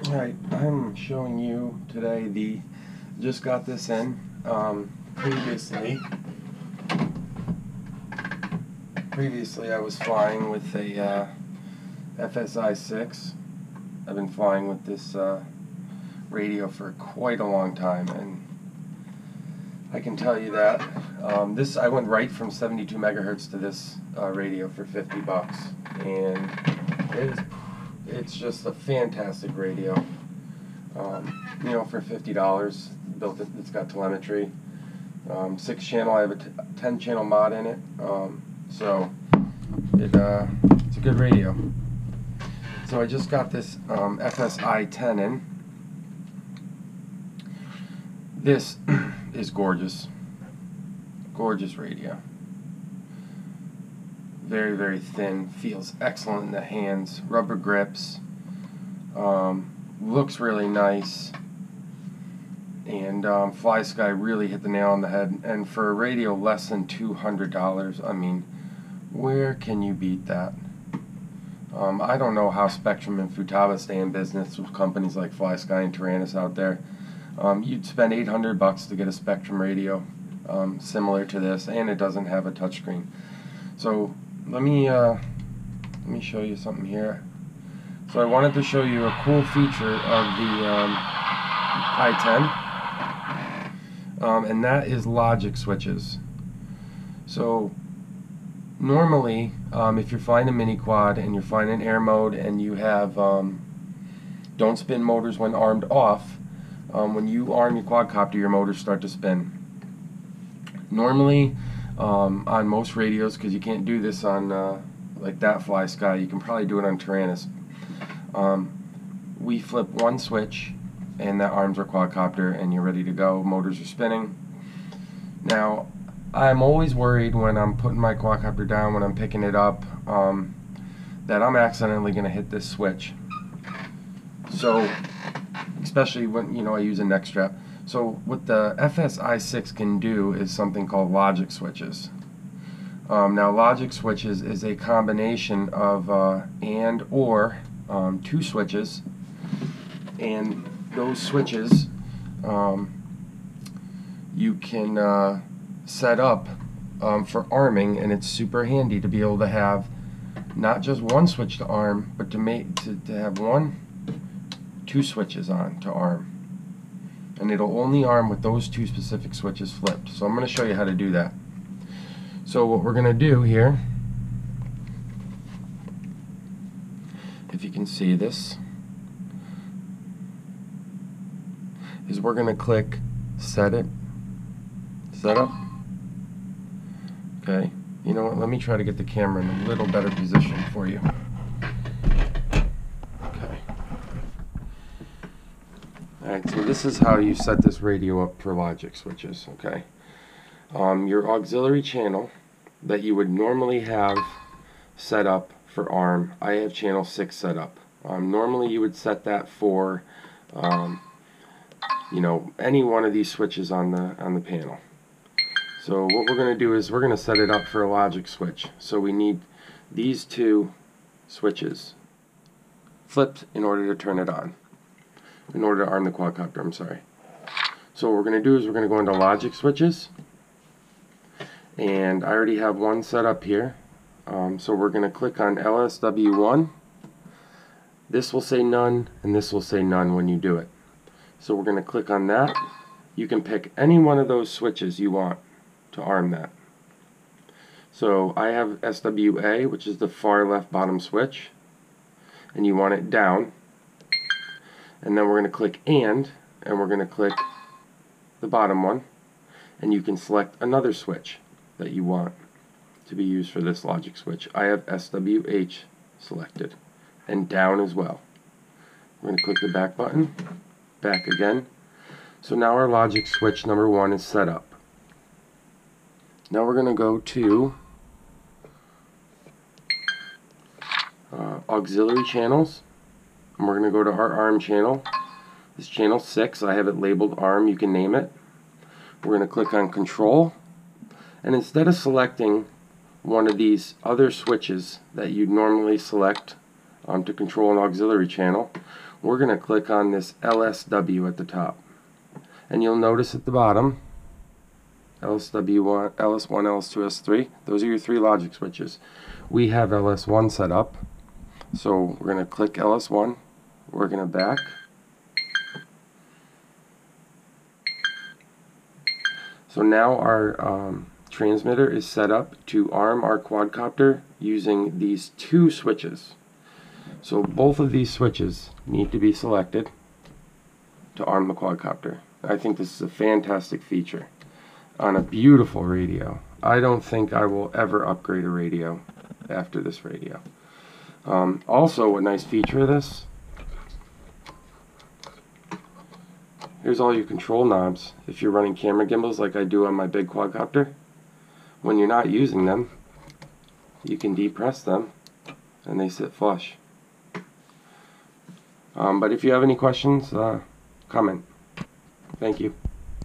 Alright, I'm showing you today just got this in. Previously I was flying with a Fsi10. I've been flying with this radio for quite a long time, and I can tell you that I went right from 72 megahertz to this radio for $50, and it's just a fantastic radio. You know, for $50, built it. It's got telemetry, 6-channel. I have a 10-channel mod in it, so it's a good radio. So I just got this Fsi10 in. This is gorgeous. Gorgeous radio. Very, very thin. Feels excellent in the hands. Rubber grips. Looks really nice. And FlySky really hit the nail on the head. And for a radio less than $200, I mean, where can you beat that? I don't know how Spectrum and Futaba stay in business with companies like FlySky and Taranis out there. You'd spend $800 to get a Spectrum radio similar to this, and it doesn't have a touchscreen. So let me show you something here. So I wanted to show you a cool feature of the i10, and that is logic switches. So normally, if you're flying a miniquad and you're flying in air mode and you have don't spin motors when armed off, when you arm your quadcopter, your motors start to spin. Normally, on most radios, because you can't do this on like that FlySky, you can probably do it on Taranis. We flip one switch and that arms our quadcopter and you're ready to go. Motors are spinning. Now, I'm always worried when I'm putting my quadcopter down, when I'm picking it up, that I'm accidentally going to hit this switch. So, especially when, you know, I use a neck strap. So what the Fsi10 can do is something called logic switches. Now logic switches is a combination of and or two switches, and those switches you can set up for arming, and it's super handy to be able to have not just one switch to arm, but to have two switches on to arm. And it'll only arm with those two specific switches flipped. So I'm going to show you how to do that. So what we're going to do here, if you can see this, is we're going to click Setup. Okay, you know what, let me try to get the camera in a little better position for you. Alright, so this is how you set this radio up for logic switches, okay? Your auxiliary channel that you would normally have set up for ARM, I have channel 6 set up. Normally you would set that for, you know, any one of these switches on the panel. So what we're going to do is we're going to set it up for a logic switch. So we need these two switches flipped in order to turn it on. In order to arm the quadcopter, I'm sorry. So what we're going to do is we're going to go into logic switches, and I already have one set up here. So we're going to click on LSW1. This will say none, and this will say none when you do it. So we're going to click on that. You can pick any one of those switches you want to arm that. So I have SWA, which is the far left bottom switch, and you want it down. And then we're going to click and we're going to click the bottom one, and you can select another switch that you want to be used for this logic switch. I have SWH selected, and down as well. We're going to click the back button, back again. So now our logic switch number 1 is set up. Now we're going to go to auxiliary channels. And we're going to go to our ARM channel. This is channel 6. I have it labeled ARM. You can name it. We're going to click on Control. And instead of selecting one of these other switches that you'd normally select to control an auxiliary channel, we're going to click on this LSW at the top. And you'll notice at the bottom, LSW1, LS1, LS2, LS3, those are your 3 logic switches. We have LS1 set up, so we're going to click LS1, we're going to back. So now our transmitter is set up to arm our quadcopter using these 2 switches. So both of these switches need to be selected to arm the quadcopter. I think this is a fantastic feature on a beautiful radio. I don't think I will ever upgrade a radio after this radio. Also, a nice feature of this, here's all your control knobs. If you're running camera gimbals like I do on my big quadcopter, when you're not using them, you can depress them and they sit flush. But if you have any questions, comment. Thank you.